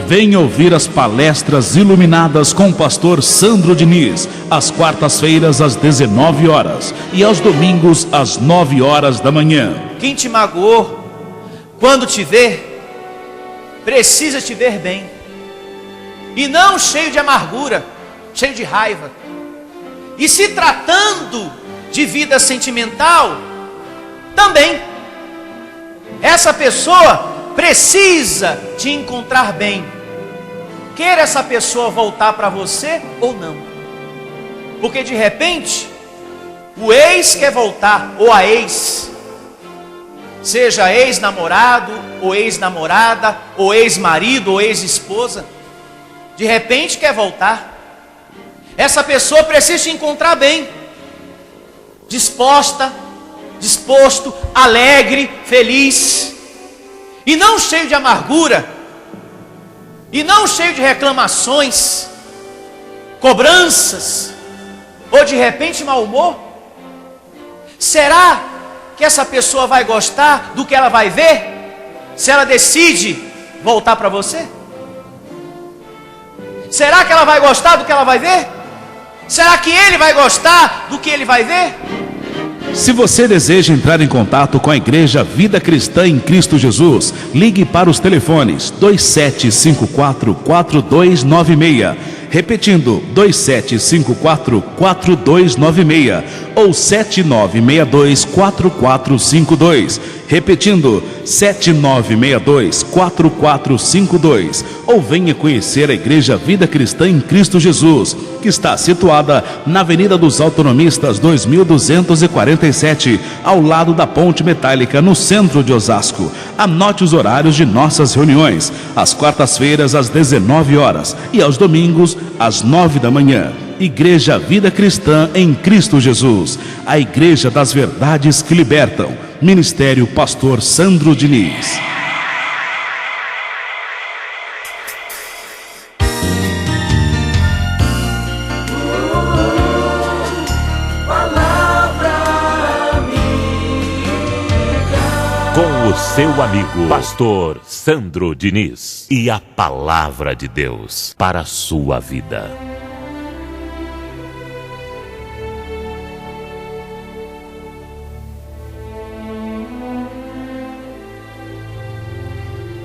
Venha ouvir as palestras iluminadas com o pastor Sandro Diniz, às quartas-feiras às 19 horas e aos domingos às 9 horas da manhã. Quem te magoou, quando te ver, precisa te ver bem, e não cheio de amargura, cheio de raiva. E se tratando de vida sentimental, também, essa pessoa precisa te encontrar bem, quer essa pessoa voltar para você ou não, porque de repente o ex quer voltar, ou a ex, seja ex-namorado, ou ex-namorada, ou ex-marido, ou ex-esposa, de repente quer voltar. Essa pessoa precisa te encontrar bem, disposto, alegre, feliz, e não cheio de amargura, e não cheio de reclamações, cobranças, ou de repente mau humor. Será que essa pessoa vai gostar do que ela vai ver, se ela decide voltar para você? Será que ela vai gostar do que ela vai ver? Será que ele vai gostar do que ele vai ver? Se você deseja entrar em contato com a Igreja Vida Cristã em Cristo Jesus, ligue para os telefones 2754-4296, repetindo 2754-4296 ou 7962-4452, repetindo 7962-4452, ou venha conhecer a Igreja Vida Cristã em Cristo Jesus, que está situada na Avenida dos Autonomistas 2247, ao lado da Ponte Metálica, no centro de Osasco. Anote os horários de nossas reuniões: às quartas-feiras às 19 horas e aos domingos às 9 da manhã. Igreja Vida Cristã em Cristo Jesus, a Igreja das Verdades que Libertam. Ministério Pastor Sandro Diniz. Com o seu amigo Pastor Sandro Diniz e a palavra de Deus para a sua vida.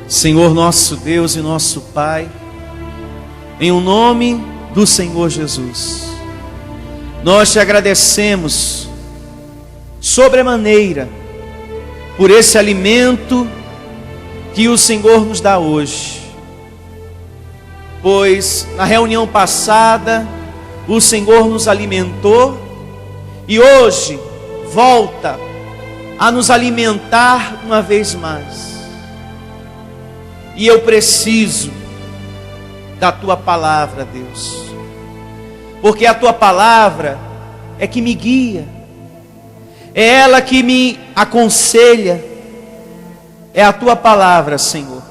Senhor nosso Deus e nosso Pai, em o nome do Senhor Jesus, nós te agradecemos sobremaneira por esse alimento que o Senhor nos dá hoje, pois na reunião passada o Senhor nos alimentou e hoje volta a nos alimentar uma vez mais. E eu preciso da tua palavra, Deus, porque a tua palavra é que me guia, é ela que me aconselha, é a tua palavra, Senhor,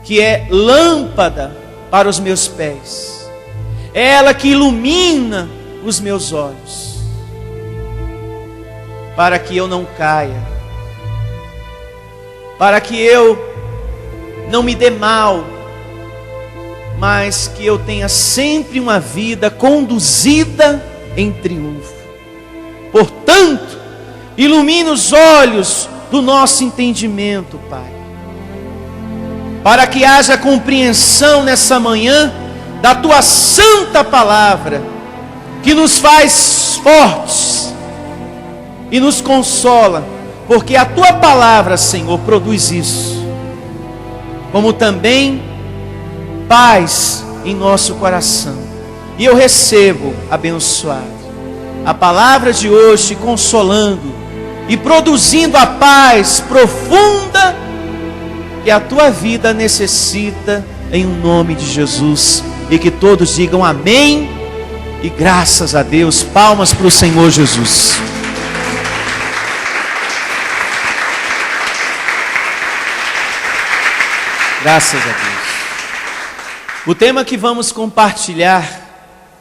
que é lâmpada para os meus pés, é ela que ilumina os meus olhos, para que eu não caia, para que eu não me dê mal, mas que eu tenha sempre uma vida conduzida em triunfo. Portanto, ilumine os olhos do nosso entendimento, Pai, para que haja compreensão nessa manhã da tua santa palavra, que nos faz fortes e nos consola, porque a tua palavra, Senhor, produz isso, como também paz em nosso coração. E eu recebo, abençoado, a palavra de hoje, consolando e produzindo a paz profunda que a tua vida necessita, em nome de Jesus. E que todos digam amém e graças a Deus. Palmas para o Senhor Jesus. Graças a Deus. O tema que vamos compartilhar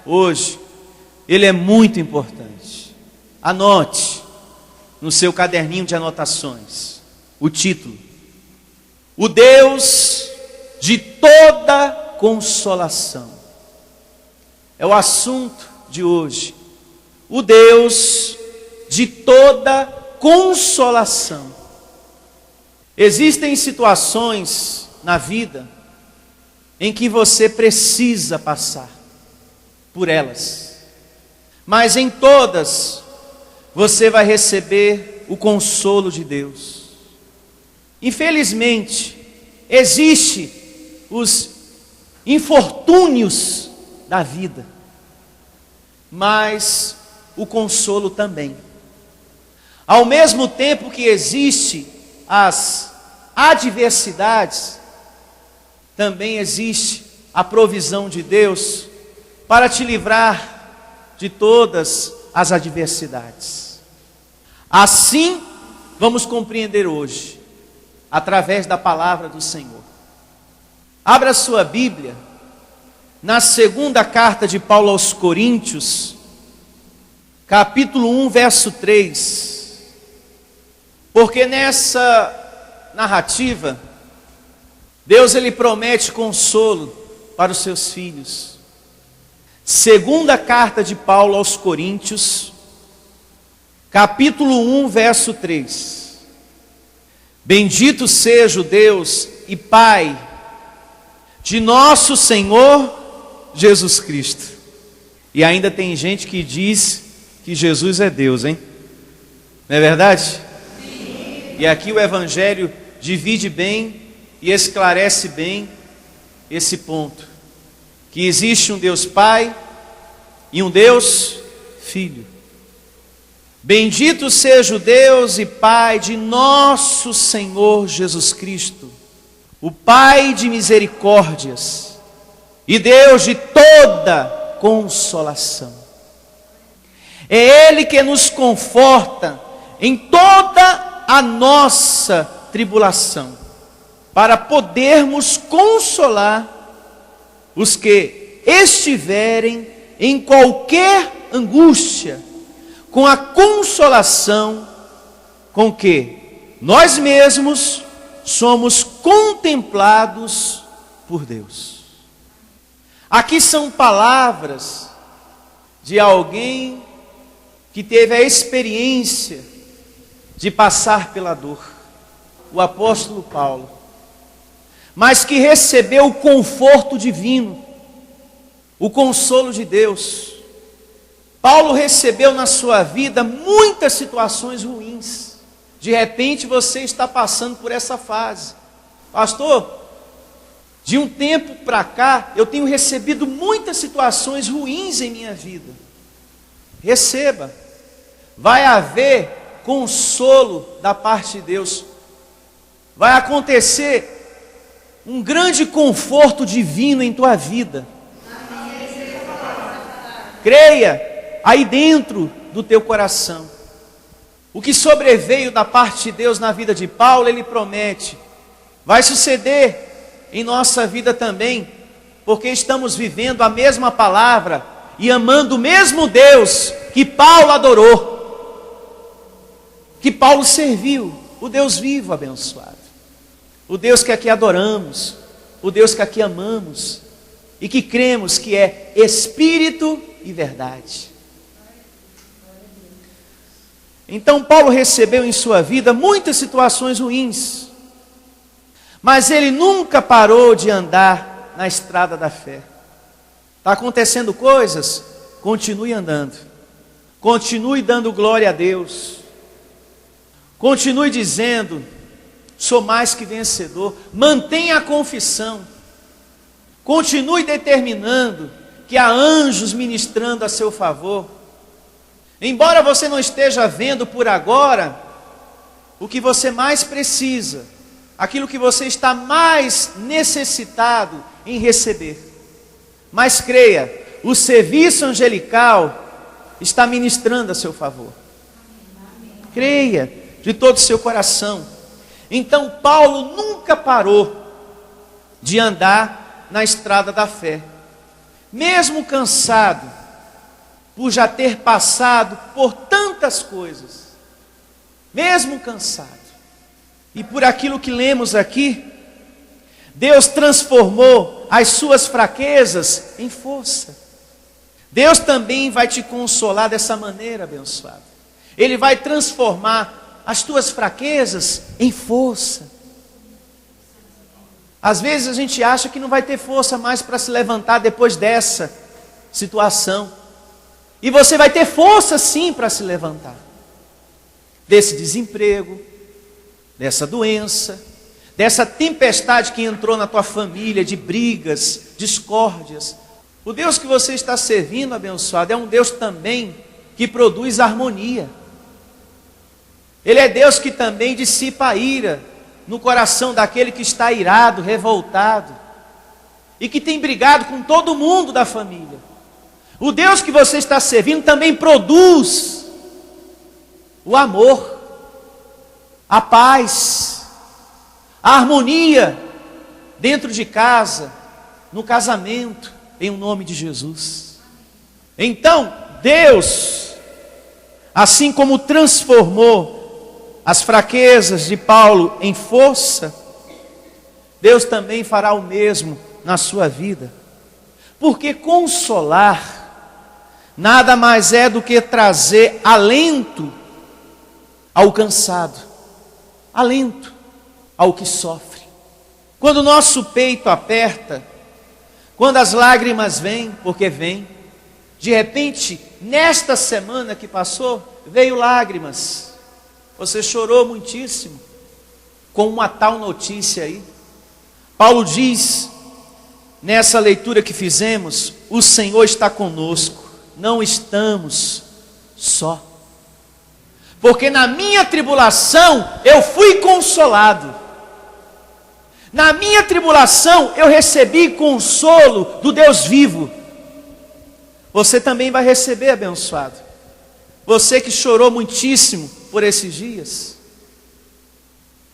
hoje, ele é muito importante. Anote no seu caderninho de anotações o título: o Deus de toda consolação. É o assunto de hoje. O Deus de toda consolação. Existem situações na vida em que você precisa passar por elas, mas em todas você vai receber o consolo de Deus. Infelizmente, existem os infortúnios da vida, mas o consolo também. Ao mesmo tempo que existe as adversidades, também existe a provisão de Deus para te livrar de todas as adversidades. Assim, vamos compreender hoje, através da palavra do Senhor. Abra sua Bíblia na segunda carta de Paulo aos Coríntios, capítulo 1, verso 3. Porque nessa narrativa, Deus ele promete consolo para os seus filhos. Segunda carta de Paulo aos Coríntios, capítulo 1, verso 3. Bendito seja o Deus e Pai de nosso Senhor Jesus Cristo. E ainda tem gente que diz que Jesus é Deus, hein? Não é verdade? Sim. E aqui o Evangelho divide bem e esclarece bem esse ponto. Que existe um Deus Pai e um Deus Filho. Bendito seja o Deus e Pai de nosso Senhor Jesus Cristo, o Pai de misericórdias e Deus de toda consolação. É Ele que nos conforta em toda a nossa tribulação, para podermos consolar os que estiverem em qualquer angústia, com a consolação com que nós mesmos somos contemplados por Deus. Aqui são palavras de alguém que teve a experiência de passar pela dor, o apóstolo Paulo, mas que recebeu o conforto divino, o consolo de Deus. Paulo recebeu na sua vida muitas situações ruins. De repente você está passando por essa fase. Pastor, de um tempo para cá, eu tenho recebido muitas situações ruins em minha vida. Receba. Vai haver consolo da parte de Deus. Vai acontecer um grande conforto divino em tua vida. Creia aí dentro do teu coração. O que sobreveio da parte de Deus na vida de Paulo, ele promete, vai suceder em nossa vida também, porque estamos vivendo a mesma palavra e amando o mesmo Deus que Paulo adorou, que Paulo serviu, o Deus vivo abençoado, o Deus que aqui adoramos, o Deus que aqui amamos e que cremos que é Espírito e verdade. Então Paulo recebeu em sua vida muitas situações ruins, mas ele nunca parou de andar na estrada da fé. Está acontecendo coisas? Continue andando, continue dando glória a Deus, continue dizendo, sou mais que vencedor, mantenha a confissão, continue determinando que há anjos ministrando a seu favor. Embora você não esteja vendo por agora o que você mais precisa, aquilo que você está mais necessitado em receber, mas creia, o serviço angelical está ministrando a seu favor. Creia de todo o seu coração. Então Paulo nunca parou de andar na estrada da fé, mesmo cansado, por já ter passado por tantas coisas, mesmo cansado, e por aquilo que lemos aqui, Deus transformou as suas fraquezas em força. Deus também vai te consolar dessa maneira, abençoado. Ele vai transformar as tuas fraquezas em força. Às vezes a gente acha que não vai ter força mais para se levantar depois dessa situação. E você vai ter força sim para se levantar. Desse desemprego, dessa doença, dessa tempestade que entrou na tua família, de brigas, discórdias. O Deus que você está servindo, abençoado, é um Deus também que produz harmonia. Ele é Deus que também dissipa a ira no coração daquele que está irado, revoltado, e que tem brigado com todo mundo da família. O Deus que você está servindo também produz o amor, a paz, a harmonia dentro de casa, no casamento, em nome de Jesus. Então, Deus, assim como transformou as fraquezas de Paulo em força, Deus também fará o mesmo na sua vida. Porque consolar nada mais é do que trazer alento ao cansado, alento ao que sofre. Quando o nosso peito aperta, quando as lágrimas vêm, porque vêm, de repente, nesta semana que passou, veio lágrimas. Você chorou muitíssimo com uma tal notícia aí. Paulo diz, nessa leitura que fizemos, o Senhor está conosco, não estamos só. Porque na minha tribulação eu fui consolado. Na minha tribulação eu recebi consolo do Deus vivo. Você também vai receber, abençoado. Você que chorou muitíssimo por esses dias.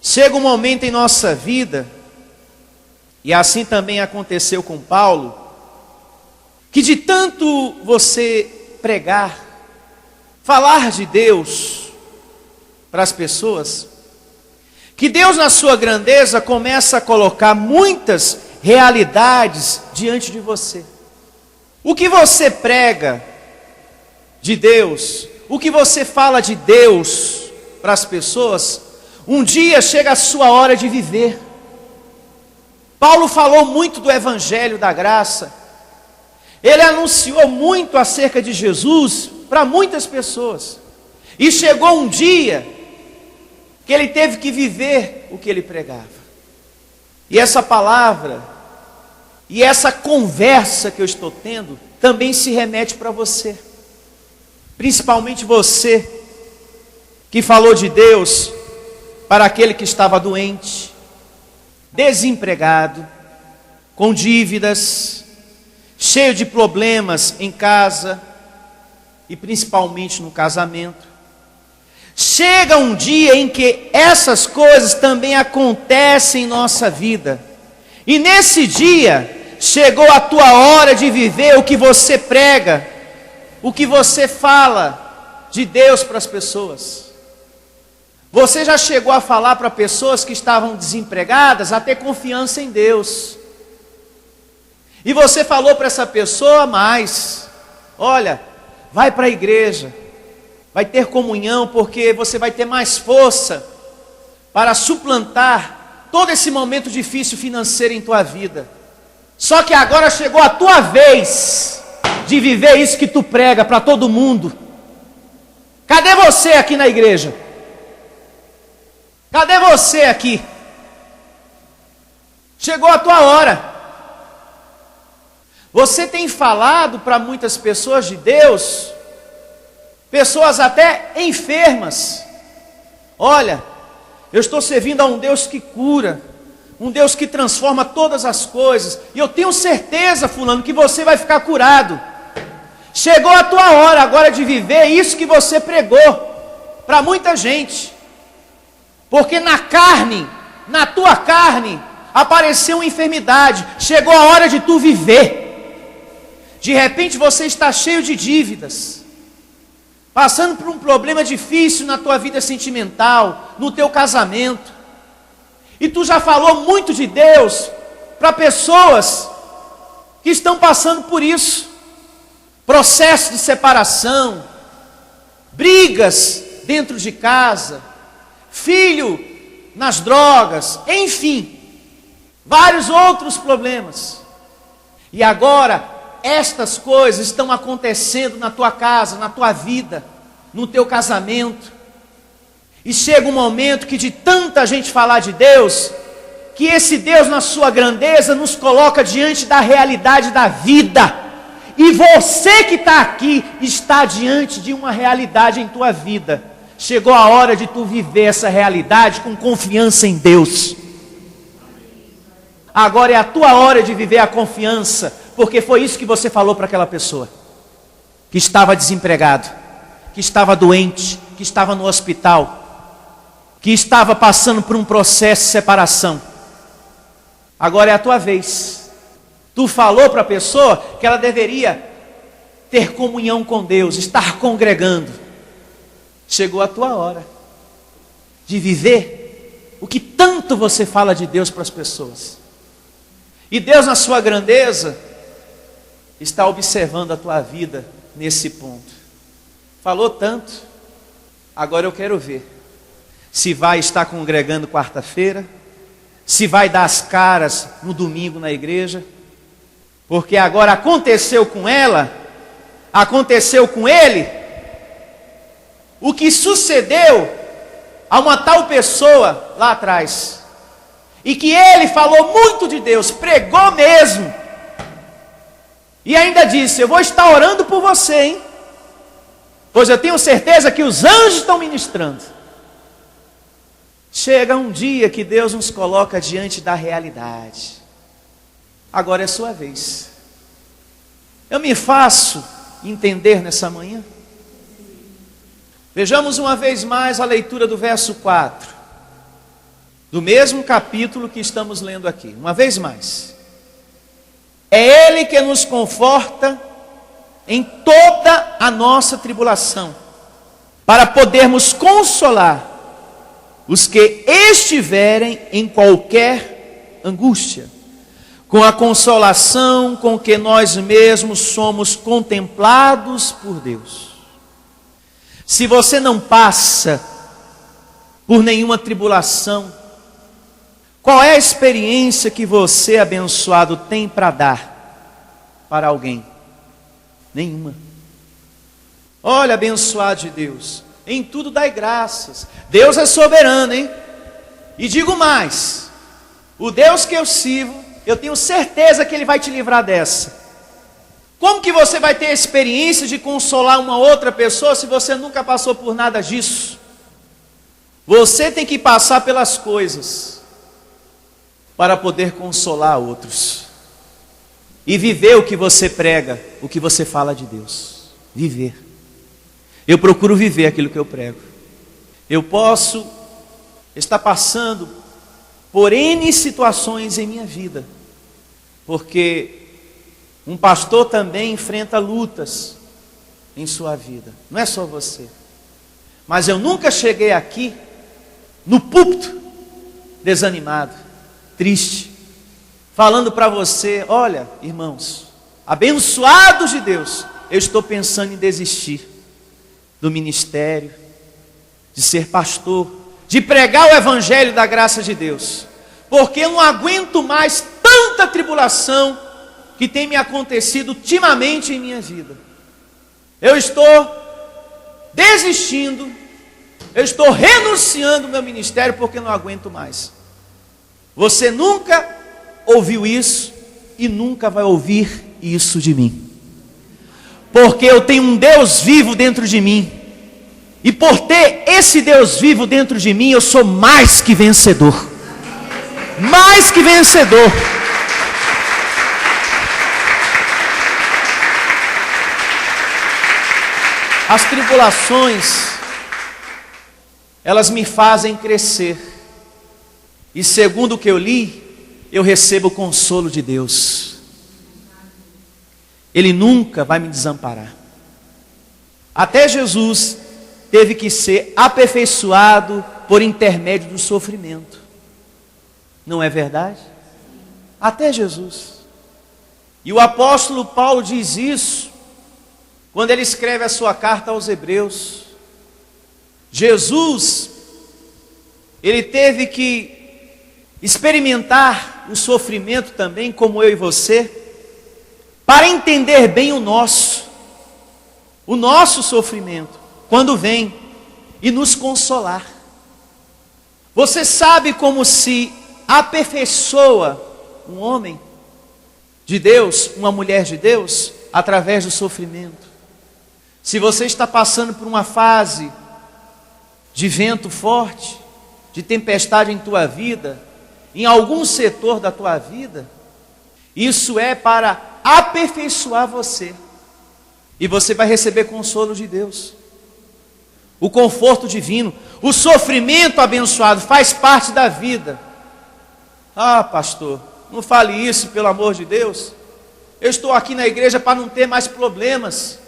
Chega um momento em nossa vida, e assim também aconteceu com Paulo, que de tanto você pregar, falar de Deus para as pessoas, que Deus na sua grandeza começa a colocar muitas realidades diante de você. O que você prega de Deus, o que você fala de Deus para as pessoas, um dia chega a sua hora de viver. Paulo falou muito do Evangelho da Graça. Ele anunciou muito acerca de Jesus para muitas pessoas. E chegou um dia que ele teve que viver o que ele pregava. E essa palavra, e essa conversa que eu estou tendo, também se remete para você. Principalmente você, que falou de Deus para aquele que estava doente, desempregado, com dívidas, cheio de problemas em casa, e principalmente no casamento. Chega um dia em que essas coisas também acontecem em nossa vida. E nesse dia, chegou a tua hora de viver o que você prega, o que você fala de Deus para as pessoas. Você já chegou a falar para pessoas que estavam desempregadas, a ter confiança em Deus. E você falou para essa pessoa mais, olha, vai para a igreja, vai ter comunhão, porque você vai ter mais força para suplantar todo esse momento difícil financeiro em tua vida. Só que agora chegou a tua vez de viver isso que tu prega para todo mundo. Cadê você aqui na igreja? Cadê você aqui? Chegou a tua hora. Você tem falado para muitas pessoas de Deus, pessoas até enfermas. Olha, eu estou servindo a um Deus que cura, um Deus que transforma todas as coisas, e eu tenho certeza, fulano, que você vai ficar curado. Chegou a tua hora agora de viver isso que você pregou para muita gente. Porque na carne, na tua carne, apareceu uma enfermidade. Chegou a hora de tu viver. De repente você está cheio de dívidas, passando por um problema difícil na tua vida sentimental, no teu casamento. E tu já falou muito de Deus para pessoas que estão passando por isso. Processo de separação, brigas dentro de casa, filho nas drogas, enfim, vários outros problemas. E agora, estas coisas estão acontecendo na tua casa, na tua vida, no teu casamento. E chega um momento que de tanta gente falar de Deus, que esse Deus na sua grandeza nos coloca diante da realidade da vida. E você que está aqui, está diante de uma realidade em tua vida. Chegou a hora de tu viver essa realidade com confiança em Deus. Agora é a tua hora de viver a confiança, porque foi isso que você falou para aquela pessoa, que estava desempregado, que estava doente, que estava no hospital, que estava passando por um processo de separação. Agora é a tua vez. Tu falou para a pessoa que ela deveria ter comunhão com Deus, estar congregando. Chegou a tua hora de viver o que tanto você fala de Deus para as pessoas. E Deus, na sua grandeza, está observando a tua vida nesse ponto. Falou tanto, agora eu quero ver se vai estar congregando quarta-feira, se vai dar as caras no domingo na igreja, porque agora aconteceu com ela, aconteceu com ele, o que sucedeu a uma tal pessoa lá atrás, e que ele falou muito de Deus, pregou mesmo, e ainda disse: eu vou estar orando por você, hein? Pois eu tenho certeza que os anjos estão ministrando. Chega um dia que Deus nos coloca diante da realidade. Agora é sua vez. Eu me faço entender nessa manhã? Vejamos uma vez mais a leitura do verso 4, do mesmo capítulo que estamos lendo aqui. Uma vez mais. É Ele que nos conforta em toda a nossa tribulação, para podermos consolar os que estiverem em qualquer angústia, com a consolação com que nós mesmos somos contemplados por Deus. Se você não passa por nenhuma tribulação, qual é a experiência que você, abençoado, tem para dar para alguém? Nenhuma. Olha, abençoado de Deus, em tudo dai graças. Deus é soberano, hein? E digo mais, o Deus que eu sirvo, eu tenho certeza que Ele vai te livrar dessa. Como que você vai ter a experiência de consolar uma outra pessoa se você nunca passou por nada disso? Você tem que passar pelas coisas para poder consolar outros. E viver o que você prega, o que você fala de Deus. Viver. Eu procuro viver aquilo que eu prego. Eu posso estar passando por N situações em minha vida, porque um pastor também enfrenta lutas em sua vida. Não é só você. Mas eu nunca cheguei aqui, no púlpito, desanimado, triste, falando para você: olha, irmãos, abençoados de Deus, eu estou pensando em desistir do ministério, de ser pastor, de pregar o evangelho da graça de Deus, porque eu não aguento mais tanta tribulação que tem me acontecido ultimamente em minha vida. Eu estou desistindo, eu estou renunciando ao meu ministério porque não aguento mais. Você nunca ouviu isso e nunca vai ouvir isso de mim, porque eu tenho um Deus vivo dentro de mim, e por ter esse Deus vivo dentro de mim, eu sou mais que vencedor. Mais que vencedor. As tribulações, elas me fazem crescer, e segundo o que eu li, eu recebo o consolo de Deus. Ele nunca vai me desamparar. Até Jesus teve que ser aperfeiçoado por intermédio do sofrimento. Não é verdade? até Jesus. E o apóstolo Paulo diz isso quando ele escreve a sua carta aos Hebreus. Jesus, ele teve que experimentar o sofrimento também, como eu e você, para entender bem o nosso sofrimento, quando vem e nos consolar. Você sabe como se aperfeiçoa um homem de Deus, uma mulher de Deus, através do sofrimento. Se você está passando por uma fase de vento forte, de tempestade em tua vida, em algum setor da tua vida, isso é para aperfeiçoar você. E você vai receber consolo de Deus, o conforto divino. O sofrimento abençoado faz parte da vida. Ah, pastor, não fale isso, pelo amor de Deus. Eu estou aqui na igreja para não ter mais problemas.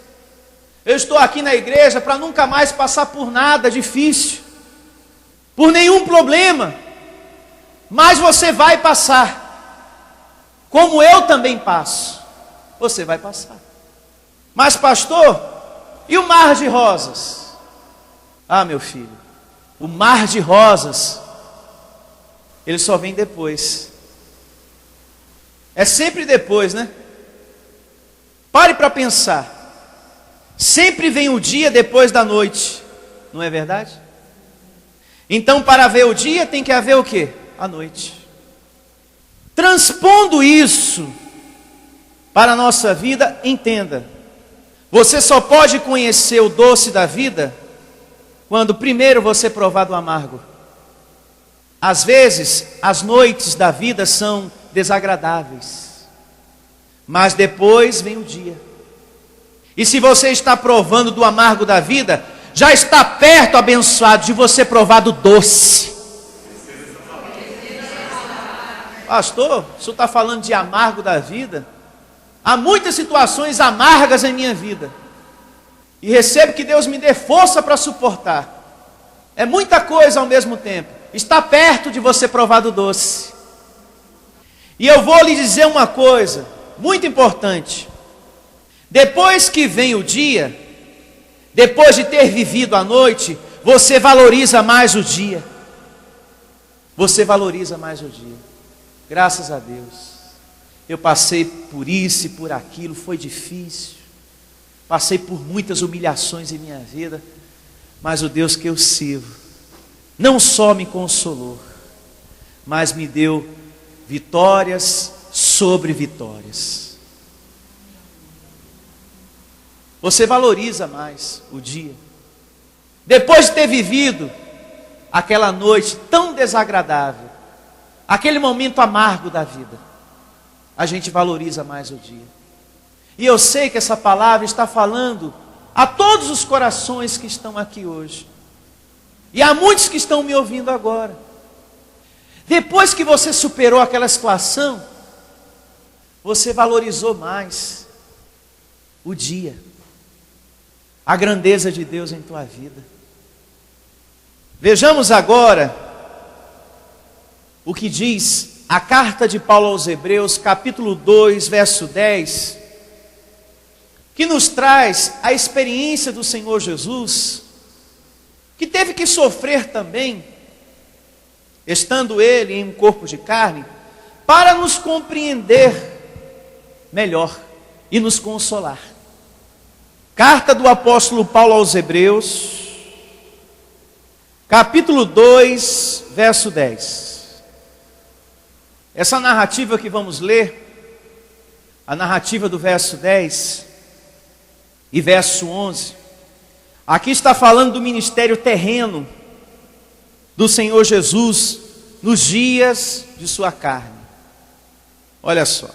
Eu estou aqui na igreja para nunca mais passar por nada difícil, por nenhum problema. Mas você vai passar, como eu também passo. Você vai passar. Mas pastor, e o mar de rosas? Ah, meu filho, o mar de rosas, ele só vem depois. É sempre depois, né? Pare para pensar. Sempre vem o dia depois da noite, não é verdade? Então, para ver o dia, tem que haver o quê? A noite. Transpondo isso para a nossa vida, entenda. Você só pode conhecer o doce da vida quando primeiro você provar do amargo. Às vezes, as noites da vida são desagradáveis, mas depois vem o dia. E se você está provando do amargo da vida, já está perto, abençoado, de você provar do doce. Pastor, o senhor está falando de amargo da vida? Há muitas situações amargas em minha vida, e recebo que Deus me dê força para suportar. É muita coisa ao mesmo tempo. Está perto de você provar do doce. E eu vou lhe dizer uma coisa muito importante. Depois que vem o dia, depois de ter vivido a noite, você valoriza mais o dia. Você valoriza mais o dia. Graças a Deus. Eu passei por isso e por aquilo, foi difícil. Passei por muitas humilhações em minha vida, mas o Deus que eu sirvo não só me consolou, mas me deu vitórias sobre vitórias. Você valoriza mais o dia. Depois de ter vivido aquela noite tão desagradável, aquele momento amargo da vida, a gente valoriza mais o dia. E eu sei que essa palavra está falando a todos os corações que estão aqui hoje. E há muitos que estão me ouvindo agora. Depois que você superou aquela situação, você valorizou mais o dia, a grandeza de Deus em tua vida. Vejamos agora o que diz a carta de Paulo aos Hebreus, capítulo 2, verso 10, que nos traz a experiência do Senhor Jesus, que teve que sofrer também, estando ele em um corpo de carne, para nos compreender melhor e nos consolar. Carta do apóstolo Paulo aos Hebreus, capítulo 2, verso 10. Essa narrativa que vamos ler, a narrativa do verso 10 e verso 11, aqui está falando do ministério terreno do Senhor Jesus nos dias de sua carne. Olha só.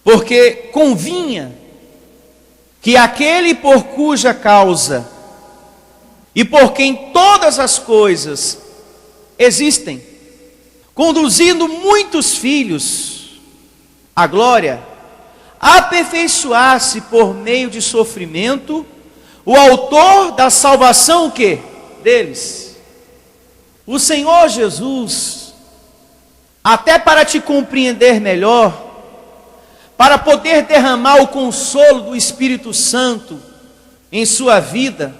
Porque convinha que aquele por cuja causa e por quem todas as coisas existem, conduzindo muitos filhos à glória, aperfeiçoasse por meio de sofrimento o autor da salvação, o quê? Deles. O Senhor Jesus até para te compreender melhor, para poder derramar o consolo do Espírito Santo em sua vida,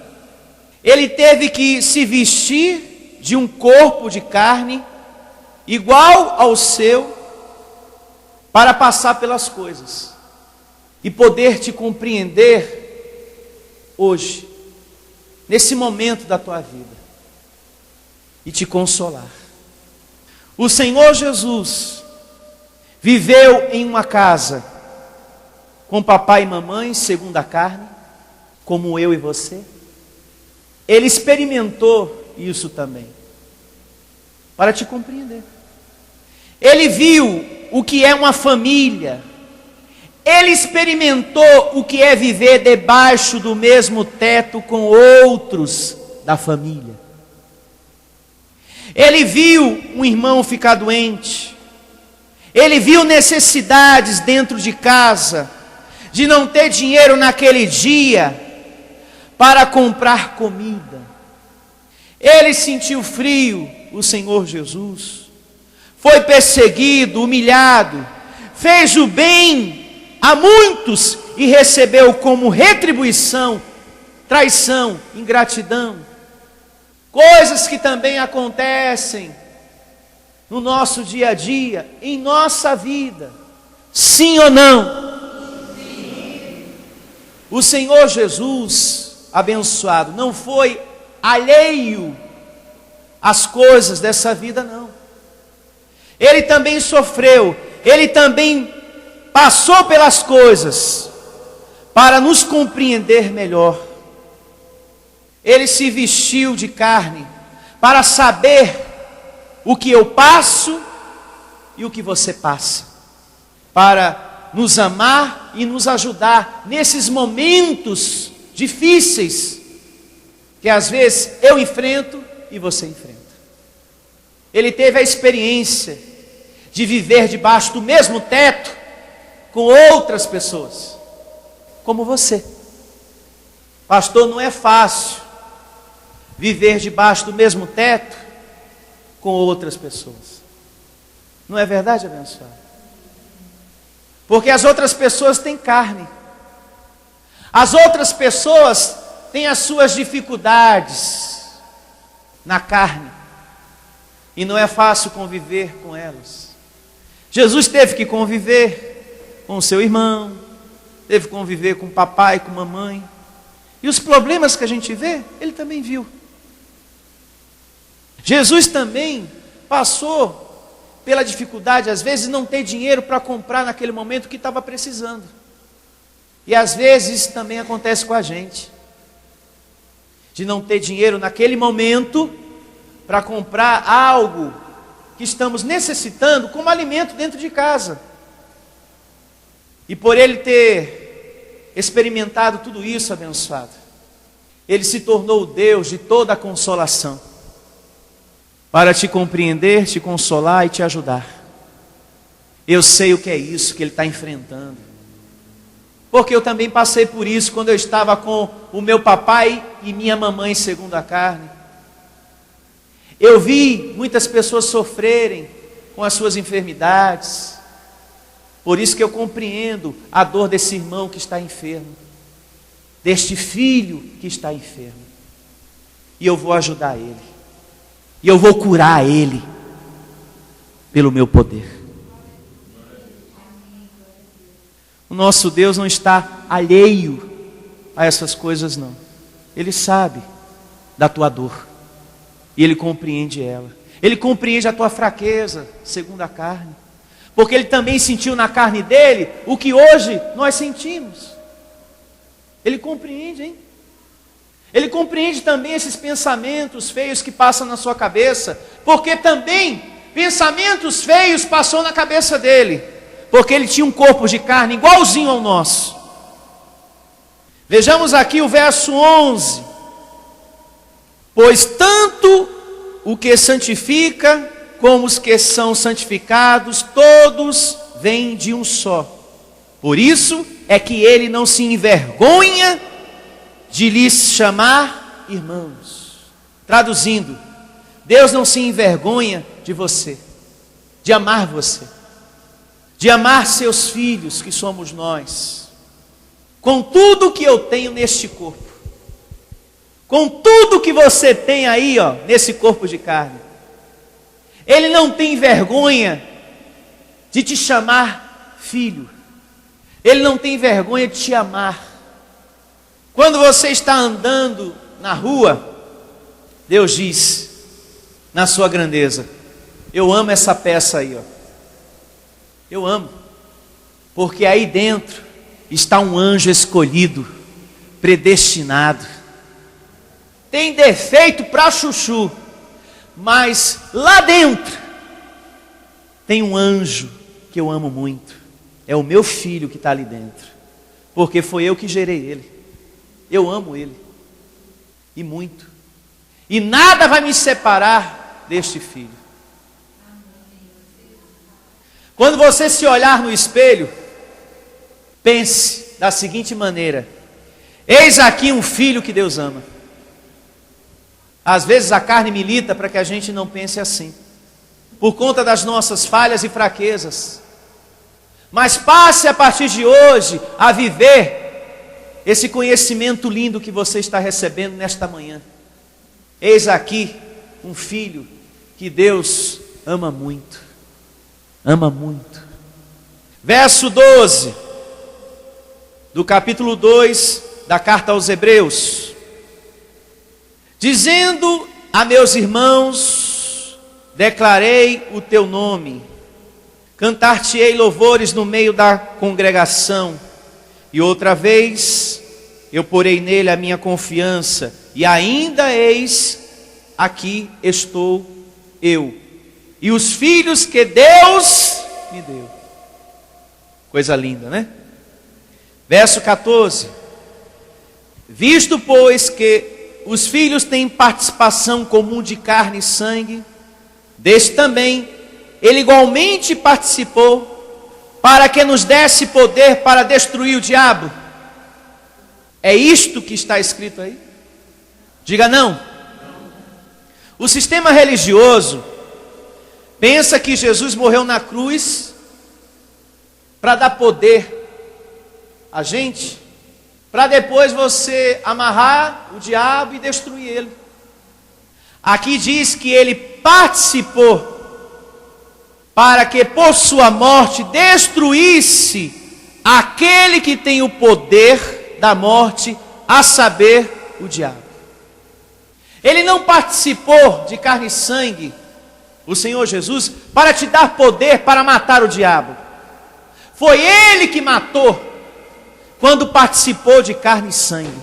ele teve que se vestir de um corpo de carne igual ao seu, para passar pelas coisas e poder te compreender hoje, nesse momento da tua vida, e te consolar. O Senhor Jesus viveu em uma casa com papai e mamãe, segundo a carne, como eu e você. Ele experimentou isso também, para te compreender. Ele viu o que é uma família. Ele experimentou o que é viver debaixo do mesmo teto com outros da família. Ele viu um irmão ficar doente. Ele viu necessidades dentro de casa, de não ter dinheiro naquele dia para comprar comida. Ele sentiu frio, o Senhor Jesus. Foi perseguido, humilhado, fez o bem a muitos e recebeu como retribuição traição, ingratidão. Coisas que também acontecem no nosso dia a dia, em nossa vida. Sim ou não? Sim. O Senhor Jesus, abençoado, não foi alheio às coisas dessa vida, não. Ele também sofreu, ele também passou pelas coisas para nos compreender melhor. Ele se vestiu de carne para saber o que eu passo e o que você passa, para nos amar e nos ajudar nesses momentos difíceis que às vezes eu enfrento e você enfrenta. Ele teve a experiência de viver debaixo do mesmo teto com outras pessoas, como você. Pastor, não é fácil viver debaixo do mesmo teto com outras pessoas. Não é verdade, abençoado? Porque as outras pessoas têm carne. As outras pessoas têm as suas dificuldades na carne. E não é fácil conviver com elas. Jesus teve que conviver com o seu irmão, teve que conviver com o papai, com a mamãe. E os problemas que a gente vê, ele também viu. Jesus também passou pela dificuldade, às vezes, não ter dinheiro para comprar naquele momento que estava precisando. E às vezes isso também acontece com a gente. De não ter dinheiro naquele momento para comprar algo que estamos necessitando como alimento dentro de casa. E por ele ter experimentado tudo isso, abençoado, ele se tornou o Deus de toda a consolação, para te compreender, te consolar e te ajudar. Eu sei o que é isso que ele está enfrentando, porque eu também passei por isso quando eu estava com o meu papai e minha mamãe segundo a carne. Eu vi muitas pessoas sofrerem com as suas enfermidades. Por isso que eu compreendo a dor desse irmão que está enfermo, deste filho que está enfermo. E eu vou ajudar ele. E eu vou curar ele pelo meu poder. O nosso Deus não está alheio a essas coisas, não. Ele sabe da tua dor. E ele compreende ela. Ele compreende a tua fraqueza, segundo a carne. Porque ele também sentiu na carne dele o que hoje nós sentimos. Ele compreende, hein? Ele compreende também esses pensamentos feios que passam na sua cabeça. Porque também pensamentos feios passou na cabeça dele. Porque ele tinha um corpo de carne igualzinho ao nosso. Vejamos aqui o verso 11. Pois tanto o que santifica como os que são santificados, todos vêm de um só. Por isso é que ele não se envergonha de lhes chamar irmãos. Traduzindo, Deus não se envergonha de você. de amar você, de amar seus filhos, que somos nós, com tudo que eu tenho neste corpo, com tudo que você tem aí, ó, nesse corpo de carne. Ele não tem vergonha de te chamar filho. Ele não tem vergonha de te amar. Quando você está andando na rua, Deus diz, na sua grandeza, eu amo essa peça aí, ó. Eu amo. Porque aí dentro está um anjo escolhido, predestinado. Tem defeito para chuchu, mas lá dentro tem um anjo que eu amo muito. É o meu filho que está ali dentro, porque foi eu que gerei ele. Eu amo ele, e muito. E nada vai me separar deste filho. Quando você se olhar no espelho, pense da seguinte maneira: eis aqui um filho que Deus ama. Às vezes a carne milita para que a gente não pense assim, por conta das nossas falhas e fraquezas. Mas passe a partir de hoje a viver esse conhecimento lindo que você está recebendo nesta manhã. Eis aqui um filho que Deus ama muito. Ama muito. Verso 12 do capítulo 2 da carta aos Hebreus. Dizendo a meus irmãos, declarei o teu nome, cantar-te-ei louvores no meio da congregação, e outra vez eu porei nele a minha confiança, e ainda eis, aqui estou eu, e os filhos que Deus me deu. Coisa linda, né? Verso 14. Visto, pois, que os filhos têm participação comum de carne e sangue, deste também ele igualmente participou, para que nos desse poder para destruir o diabo. É isto que está escrito aí? Diga não. O sistema religioso pensa que Jesus morreu na cruz para dar poder a gente, para depois você amarrar o diabo e destruir ele. Aqui diz que ele participou para que por sua morte destruísse aquele que tem o poder da morte, a saber, o diabo. Ele não participou de carne e sangue, o Senhor Jesus, para te dar poder para matar o diabo. Foi ele que matou quando participou de carne e sangue.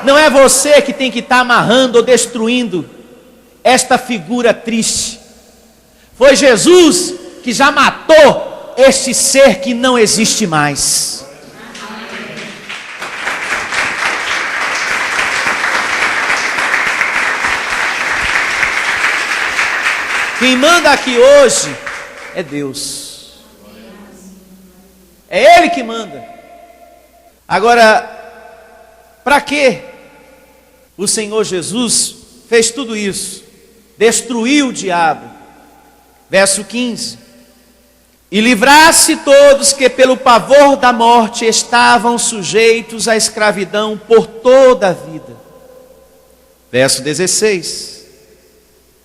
Não é você que tem que estar amarrando ou destruindo esta figura triste. Foi Jesus que já matou este ser que não existe mais. Quem manda aqui hoje é Deus. É Ele que manda. Agora, para que o Senhor Jesus fez tudo isso? Destruiu o diabo. Verso 15. E livrasse todos que pelo pavor da morte estavam sujeitos à escravidão por toda a vida. Verso 16.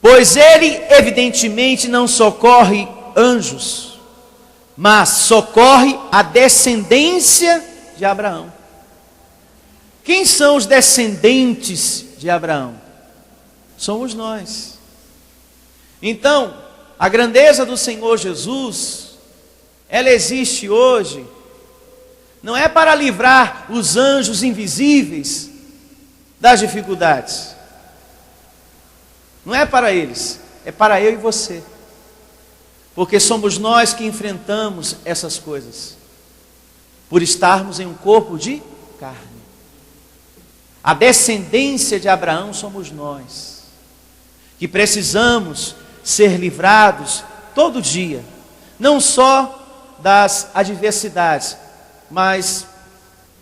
Pois ele evidentemente não socorre anjos, mas socorre a descendência de Abraão. Quem são os descendentes de Abraão? Somos nós. Então, a grandeza do Senhor Jesus, ela existe hoje, não é para livrar os anjos invisíveis das dificuldades. Não é para eles, é para eu e você. Porque somos nós que enfrentamos essas coisas, por estarmos em um corpo de carne. A descendência de Abraão somos nós, que precisamos ser livrados todo dia, não só das adversidades, mas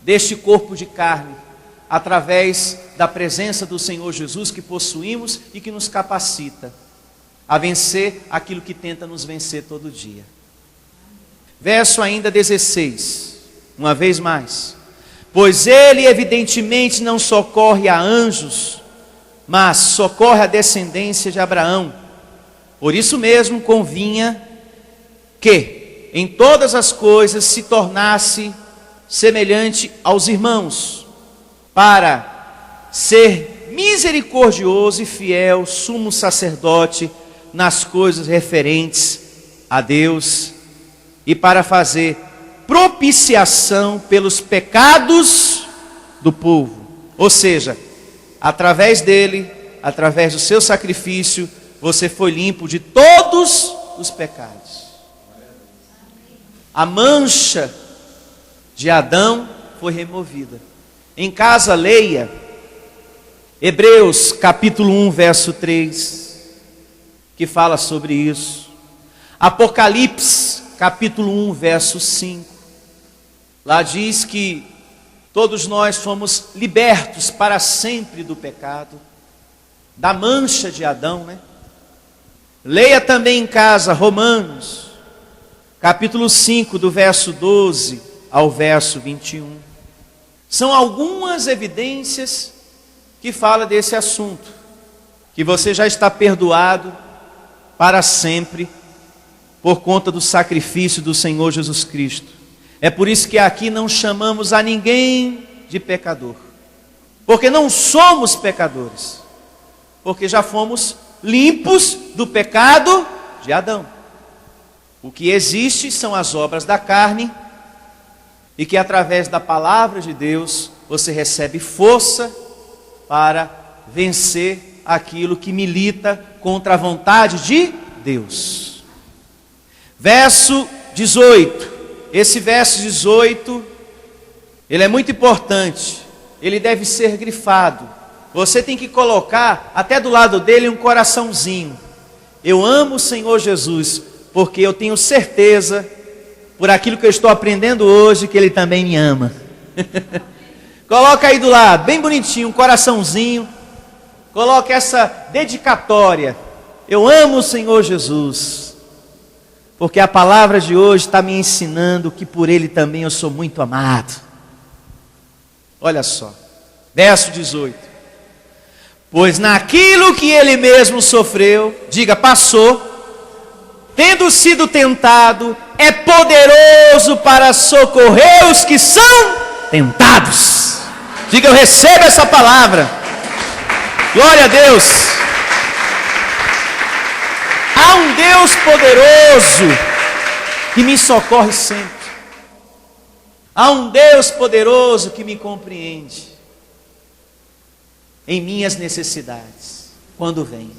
deste corpo de carne, através da presença do Senhor Jesus que possuímos e que nos capacita a vencer aquilo que tenta nos vencer todo dia. Verso ainda 16, uma vez mais. Pois ele evidentemente não socorre a anjos, mas socorre a descendência de Abraão. Por isso mesmo convinha que em todas as coisas se tornasse semelhante aos irmãos, para ser misericordioso e fiel sumo sacerdote nas coisas referentes a Deus, e para fazer propiciação pelos pecados do povo. Ou seja, através dele, através do seu sacrifício, você foi limpo de todos os pecados. A mancha de Adão foi removida. Em casa, leia Hebreus capítulo 1, verso 3, que fala sobre isso. Apocalipse capítulo 1, verso 5. Lá diz que todos nós fomos libertos para sempre do pecado, da mancha de Adão, né? Leia também em casa Romanos, capítulo 5, do verso 12 ao verso 21. São algumas evidências que falam desse assunto, que você já está perdoado para sempre, por conta do sacrifício do Senhor Jesus Cristo. É por isso que aqui não chamamos a ninguém de pecador, porque não somos pecadores, porque já fomos limpos do pecado de Adão. O que existe são as obras da carne, e que através da palavra de Deus você recebe força para vencer aquilo que milita contra a vontade de Deus. Verso 18. Esse verso 18, ele é muito importante. Ele deve ser grifado. Você tem que colocar até do lado dele um coraçãozinho. Eu amo o Senhor Jesus, porque eu tenho certeza, por aquilo que eu estou aprendendo hoje, que Ele também me ama. Coloca aí do lado, bem bonitinho, um coraçãozinho. Coloca essa dedicatória. Eu amo o Senhor Jesus, porque a palavra de hoje está me ensinando que por Ele também eu sou muito amado. Olha só, verso 18. Pois naquilo que Ele mesmo sofreu, diga, passou, tendo sido tentado, é poderoso para socorrer os que são tentados. Diga, eu recebo essa palavra. Glória a Deus. Há um Deus poderoso que me socorre sempre. Há um Deus poderoso que me compreende em minhas necessidades, quando vem.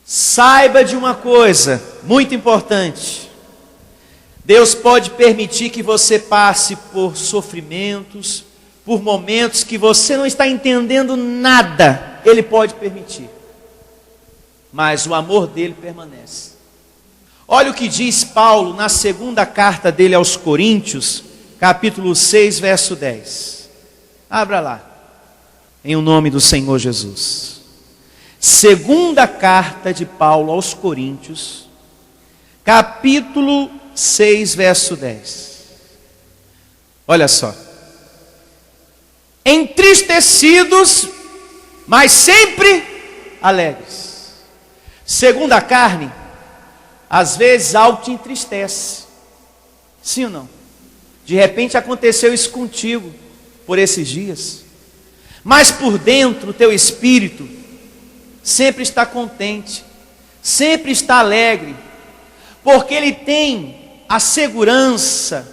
Saiba de uma coisa muito importante: Deus pode permitir que você passe por sofrimentos, por momentos que você não está entendendo nada. Ele pode permitir, mas o amor dele permanece. Olha o que diz Paulo na segunda carta dele aos Coríntios, capítulo 6, verso 10. Abra lá, em o nome do Senhor Jesus. Segunda carta de Paulo aos Coríntios, capítulo 6, verso 10. Olha só. Entristecidos, mas sempre alegres. Segundo a carne, às vezes algo te entristece. Sim ou não? De repente aconteceu isso contigo por esses dias. Mas por dentro, o teu espírito sempre está contente, sempre está alegre, porque ele tem a segurança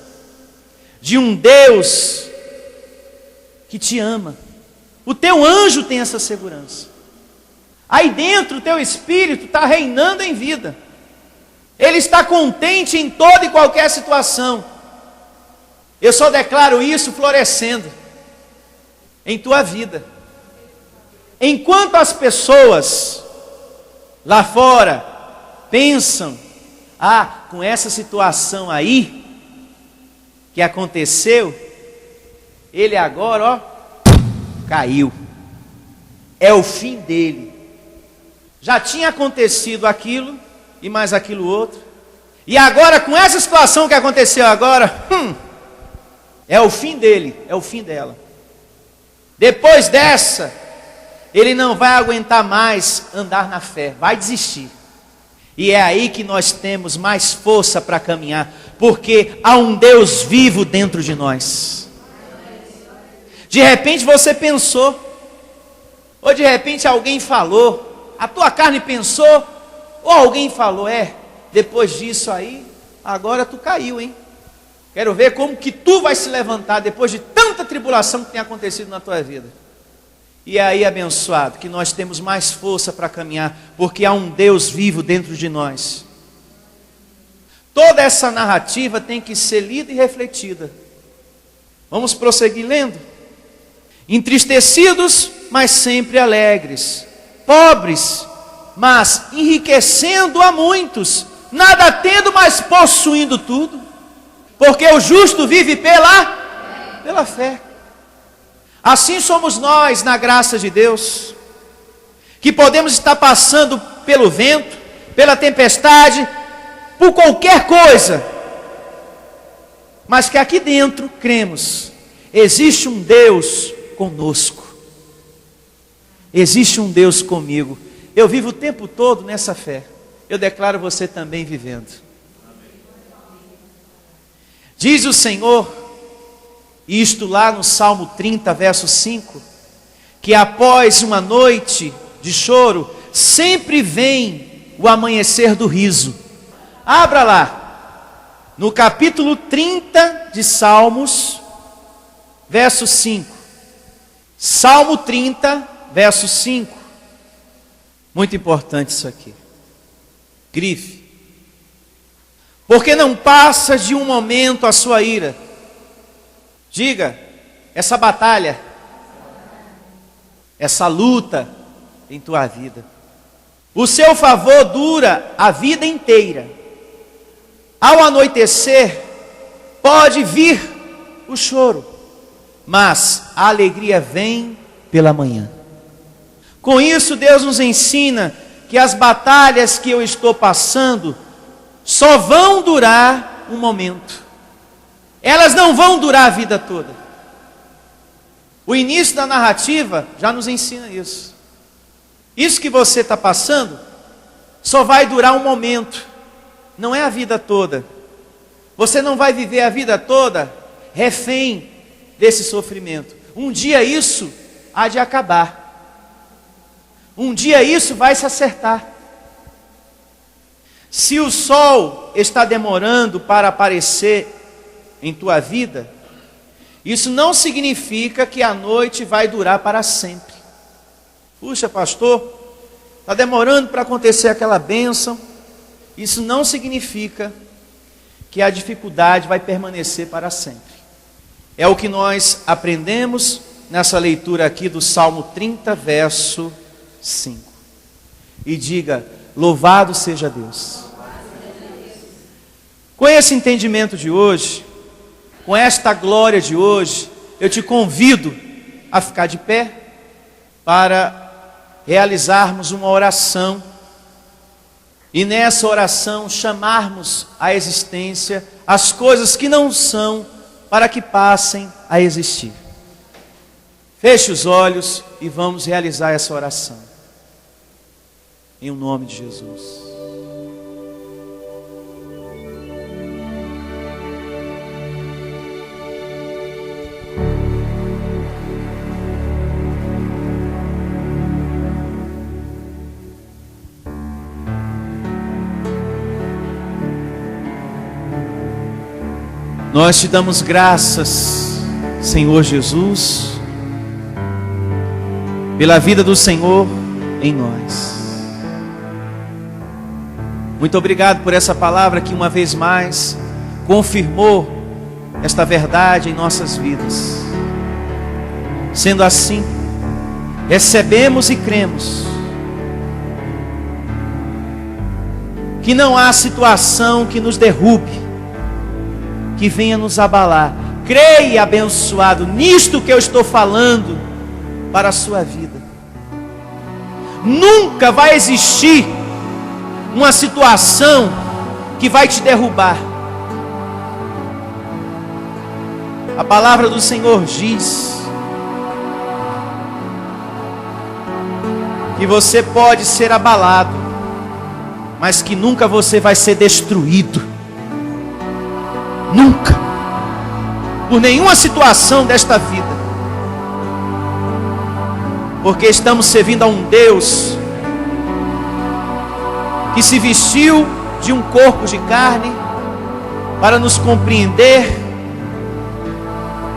de um Deus que te ama. O teu anjo tem essa segurança. Aí dentro o teu espírito está reinando em vida. Ele está contente em toda e qualquer situação. Eu só declaro isso florescendo em tua vida. Enquanto as pessoas lá fora pensam, com essa situação aí que aconteceu, ele agora, caiu. É o fim dele. Já tinha acontecido aquilo e mais aquilo outro. E agora, com essa situação que aconteceu agora, é o fim dele, é o fim dela. Depois dessa, ele não vai aguentar mais andar na fé, vai desistir. E é aí que nós temos mais força para caminhar, porque há um Deus vivo dentro de nós. De repente você pensou, ou de repente alguém falou, a tua carne pensou, ou alguém falou, depois disso aí, agora tu caiu, hein? Quero ver como que tu vai se levantar depois de tanta tribulação que tem acontecido na tua vida. E é aí, abençoado, que nós temos mais força para caminhar, porque há um Deus vivo dentro de nós. Toda essa narrativa tem que ser lida e refletida. Vamos prosseguir lendo. Entristecidos, mas sempre alegres. Pobres, mas enriquecendo a muitos. Nada tendo, mas possuindo tudo. Porque o justo vive pela fé. Assim somos nós, na graça de Deus, que podemos estar passando pelo vento, pela tempestade, por qualquer coisa, mas que aqui dentro cremos, existe um Deus conosco, existe um Deus comigo. Eu vivo o tempo todo nessa fé, eu declaro você também vivendo. Diz o Senhor, isto lá no Salmo 30, verso 5, que após uma noite de choro, sempre vem o amanhecer do riso. Abra lá, no capítulo 30 de Salmos, verso 5. Salmo 30, verso 5. Muito importante isso aqui. Grife. Porque não passa de um momento a sua ira. Diga, essa batalha, essa luta em tua vida. O seu favor dura a vida inteira. Ao anoitecer, pode vir o choro, mas a alegria vem pela manhã. Com isso, Deus nos ensina que as batalhas que eu estou passando só vão durar um momento. Elas não vão durar a vida toda. O início da narrativa já nos ensina isso. Isso que você está passando só vai durar um momento, não é a vida toda. Você não vai viver a vida toda refém desse sofrimento. Um dia isso há de acabar. Um dia isso vai se acertar. Se o sol está demorando para aparecer em tua vida, isso não significa que a noite vai durar para sempre. Puxa, pastor, está demorando para acontecer aquela bênção. Isso não significa que a dificuldade vai permanecer para sempre. É o que nós aprendemos nessa leitura aqui do Salmo 30, verso 5. E diga, louvado seja Deus. Com esse entendimento de hoje, com esta glória de hoje, eu te convido a ficar de pé para realizarmos uma oração e nessa oração chamarmos à existência as coisas que não são para que passem a existir. Feche os olhos e vamos realizar essa oração. Em nome de Jesus. Nós te damos graças, Senhor Jesus, pela vida do Senhor em nós. Muito obrigado por essa palavra que uma vez mais confirmou esta verdade em nossas vidas. Sendo assim, recebemos e cremos que não há situação que nos derrube, que venha nos abalar. Creia, abençoado, nisto que eu estou falando para a sua vida. Nunca vai existir uma situação que vai te derrubar. A palavra do Senhor diz que você pode ser abalado, mas que nunca você vai ser destruído. Nunca. Por nenhuma situação desta vida. Porque estamos servindo a um Deus que se vestiu de um corpo de carne para nos compreender,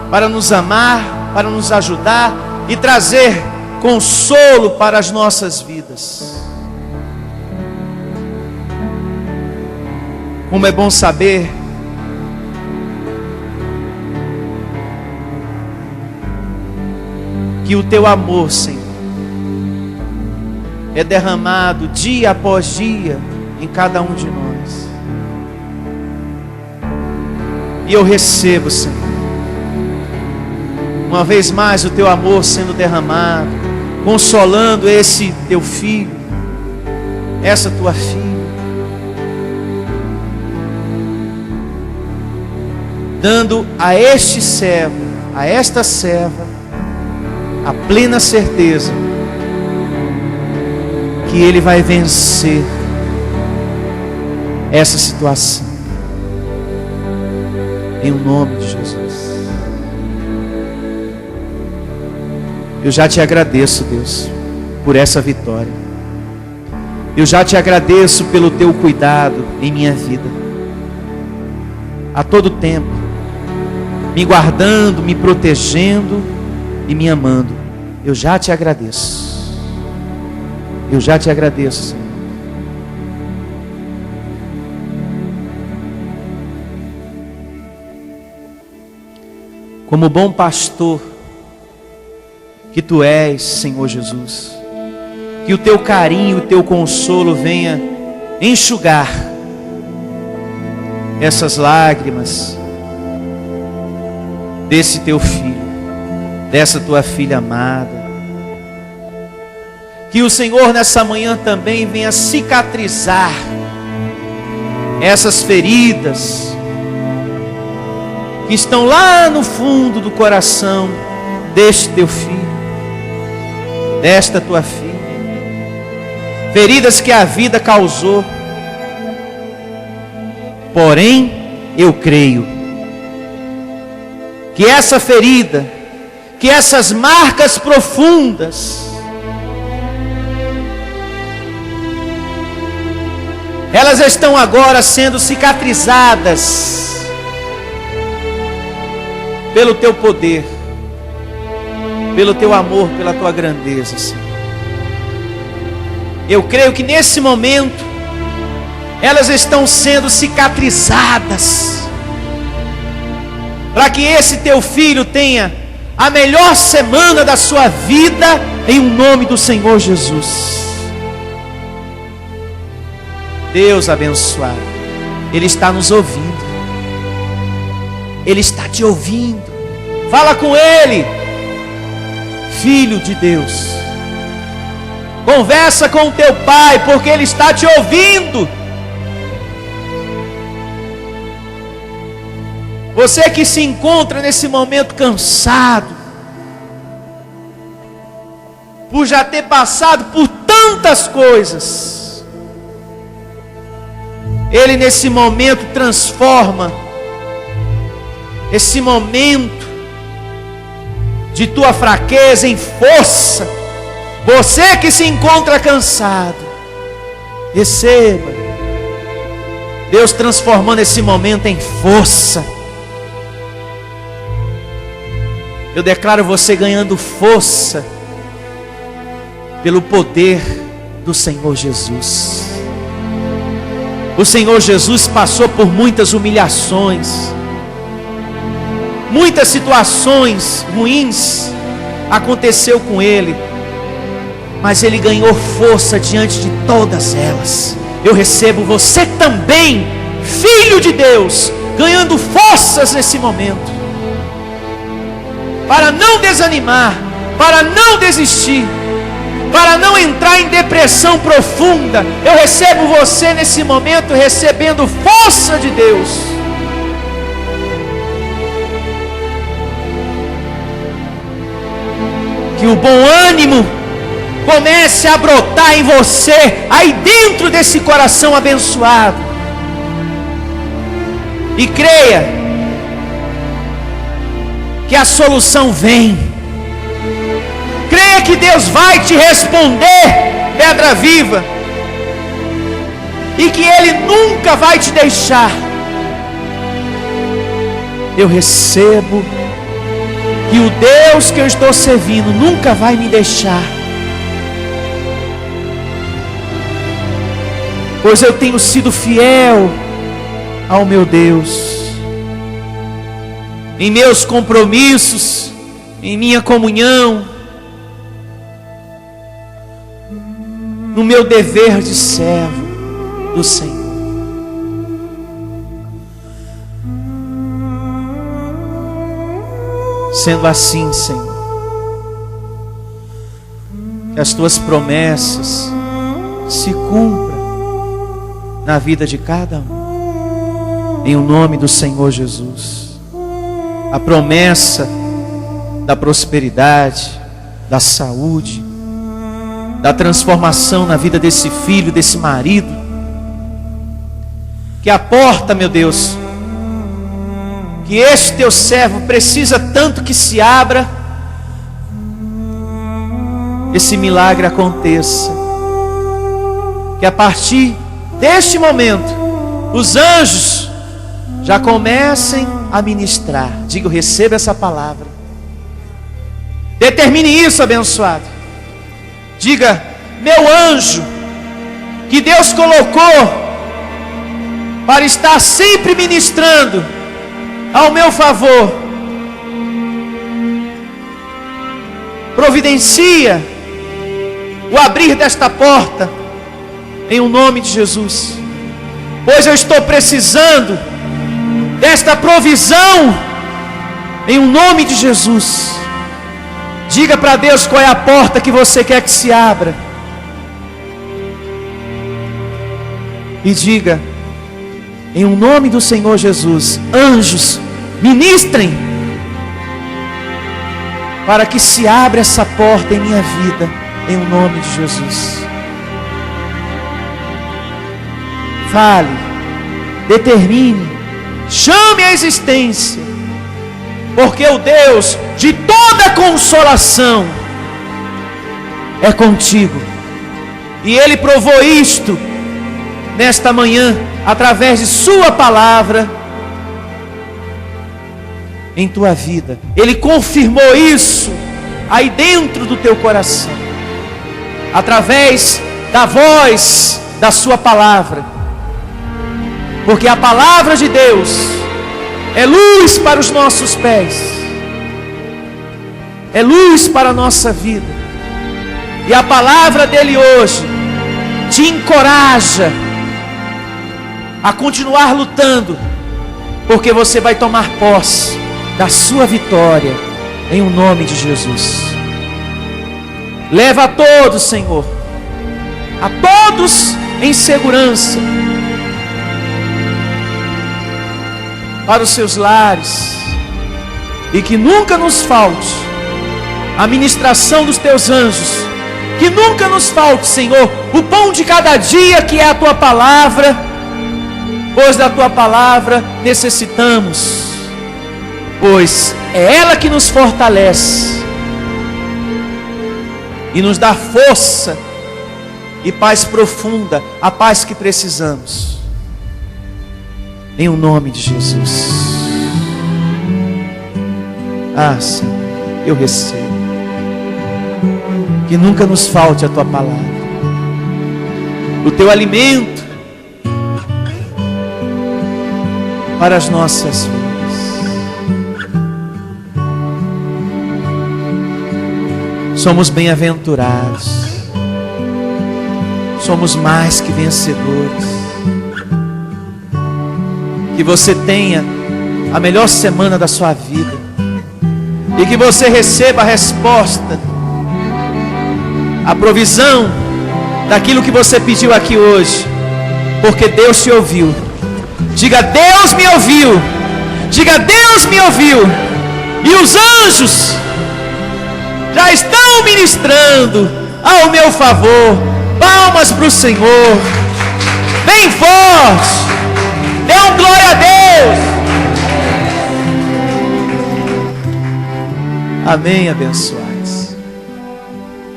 para nos amar, para nos ajudar e trazer consolo para as nossas vidas. Como é bom saber que o teu amor, Senhor, é derramado dia após dia em cada um de nós. E eu recebo, Senhor, uma vez mais o teu amor sendo derramado, consolando esse teu filho, essa tua filha, dando a este servo, a esta serva, a plena certeza que ele vai vencer essa situação, em nome de Jesus. Eu já te agradeço, Deus, por essa vitória. Eu já te agradeço pelo teu cuidado em minha vida, a todo tempo, me guardando, me protegendo e me amando. Eu já te agradeço. Eu já te agradeço, Senhor. Como bom pastor que tu és, Senhor Jesus, que o teu carinho, o teu consolo venha enxugar essas lágrimas desse teu filho, dessa tua filha amada. Que o Senhor nessa manhã também venha cicatrizar essas feridas que estão lá no fundo do coração deste teu filho, desta tua filha. Feridas que a vida causou. Porém, eu creio que essa ferida, que essas marcas profundas, elas estão agora sendo cicatrizadas pelo teu poder, pelo teu amor, pela tua grandeza, Senhor. Eu creio que nesse momento elas estão sendo cicatrizadas, para que esse teu filho tenha a melhor semana da sua vida, em nome do Senhor Jesus. Deus abençoado, Ele está nos ouvindo, Ele está te ouvindo. Fala com Ele, filho de Deus. Conversa com o teu pai, porque Ele está te ouvindo. Você que se encontra nesse momento cansado, por já ter passado por tantas coisas, Ele nesse momento transforma esse momento de tua fraqueza em força. Você que se encontra cansado, receba Deus transformando esse momento em força. Eu declaro você ganhando força pelo poder do Senhor Jesus. O Senhor Jesus passou por muitas humilhações, muitas situações ruins aconteceu com Ele, mas Ele ganhou força diante de todas elas. Eu recebo você também, filho de Deus, ganhando forças nesse momento, para não desanimar, para não desistir, para não entrar em depressão profunda. Eu recebo você nesse momento recebendo força de Deus. Que o bom ânimo comece a brotar em você, aí dentro desse coração abençoado. E creia que a solução vem. Creia que Deus vai te responder, pedra viva, e que Ele nunca vai te deixar. Eu recebo que o Deus que eu estou servindo nunca vai me deixar, pois eu tenho sido fiel ao meu Deus, em meus compromissos, em minha comunhão, no meu dever de servo do Senhor. Sendo assim, Senhor, que as tuas promessas se cumpram na vida de cada um, em o nome do Senhor Jesus. A promessa da prosperidade, da saúde, da transformação na vida desse filho, desse marido, que a porta, meu Deus, que este teu servo precisa tanto que se abra, esse milagre aconteça, que a partir deste momento os anjos já comecem a ministrar. Diga, eu recebo essa palavra. Determine isso, abençoado. Diga, meu anjo que Deus colocou para estar sempre ministrando ao meu favor, providencia o abrir desta porta em o nome de Jesus, pois eu estou precisando desta provisão em o nome de Jesus. Diga para Deus qual é a porta que você quer que se abra, e diga, em o nome do Senhor Jesus, anjos, ministrem para que se abra essa porta em minha vida, em o nome de Jesus. Fale, determine, chame a existência, porque o Deus de toda consolação é contigo, e Ele provou isto nesta manhã, através de sua palavra em tua vida. Ele confirmou isso aí dentro do teu coração, através da voz da sua palavra, porque a palavra de Deus é luz para os nossos pés, é luz para a nossa vida, e a palavra dele hoje te encoraja a continuar lutando, porque você vai tomar posse da sua vitória em o nome de Jesus. Leva a todos, Senhor, a todos em segurança para os seus lares, e que nunca nos falte a ministração dos teus anjos, que nunca nos falte, Senhor, o pão de cada dia, que é a tua palavra, pois da tua palavra necessitamos, pois é ela que nos fortalece e nos dá força e paz profunda, a paz que precisamos, em o nome de Jesus. Ah, Senhor, eu recebo, que nunca nos falte a tua palavra, o teu alimento para as nossas vidas. Somos bem-aventurados, somos mais que vencedores. Que você tenha a melhor semana da sua vida, e que você receba a resposta a provisão daquilo que você pediu aqui hoje, porque Deus te ouviu. Diga: Deus me ouviu. Diga: Deus me ouviu. E os anjos já estão ministrando ao meu favor. Palmas para o Senhor. Bem forte. Dê um glória a Deus. Amém, abençoados.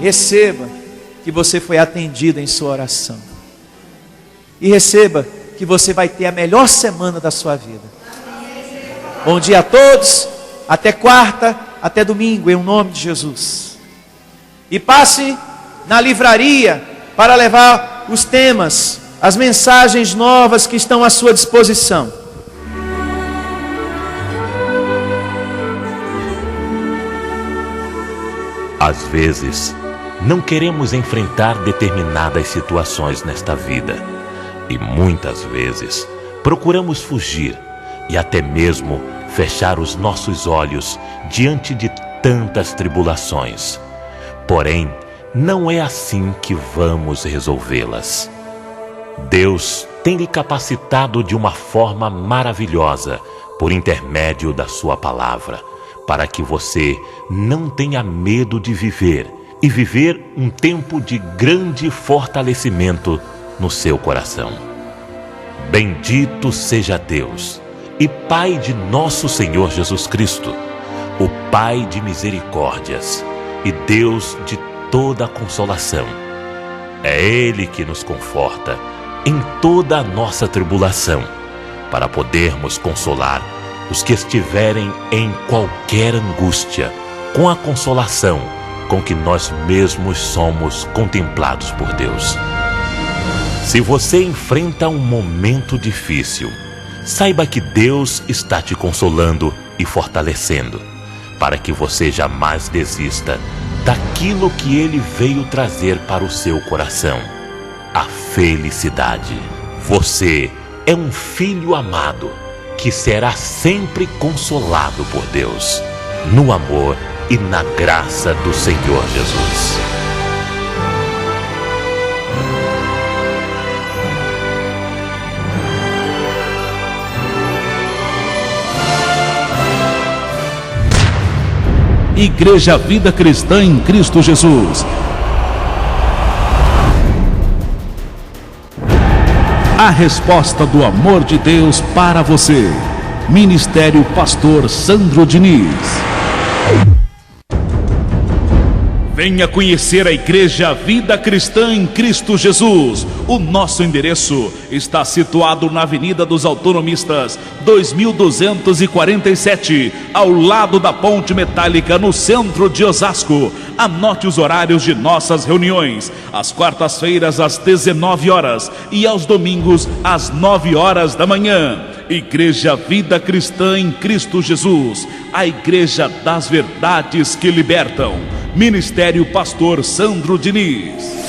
Receba que você foi atendido em sua oração. E receba que você vai ter a melhor semana da sua vida. Bom dia a todos. Até quarta, até domingo, em nome de Jesus. E passe na livraria para levar os temas, as mensagens novas que estão à sua disposição. Às vezes, não queremos enfrentar determinadas situações nesta vida. E muitas vezes, procuramos fugir e até mesmo fechar os nossos olhos diante de tantas tribulações. Porém, não é assim que vamos resolvê-las. Deus tem lhe capacitado de uma forma maravilhosa, por intermédio da sua palavra, para que você não tenha medo de viver e viver um tempo de grande fortalecimento no seu coração. Bendito seja Deus e Pai de nosso Senhor Jesus Cristo, o Pai de misericórdias e Deus de toda a consolação. É Ele que nos conforta em toda a nossa tribulação, para podermos consolar os que estiverem em qualquer angústia, com a consolação com que nós mesmos somos contemplados por Deus. Se você enfrenta um momento difícil, saiba que Deus está te consolando e fortalecendo, para que você jamais desista daquilo que Ele veio trazer para o seu coração: a felicidade. Você é um filho amado, que será sempre consolado por Deus, no amor e na graça do Senhor Jesus. Igreja Vida Cristã em Cristo Jesus. A resposta do amor de Deus para você. Ministério Pastor Sandro Diniz. Venha conhecer a Igreja Vida Cristã em Cristo Jesus. O nosso endereço está situado na Avenida dos Autonomistas, 2247, ao lado da Ponte Metálica, no centro de Osasco. Anote os horários de nossas reuniões: às quartas-feiras às 19 horas e aos domingos às 9 horas da manhã. Igreja Vida Cristã em Cristo Jesus, a Igreja das Verdades que Libertam. Ministério Pastor Sandro Diniz.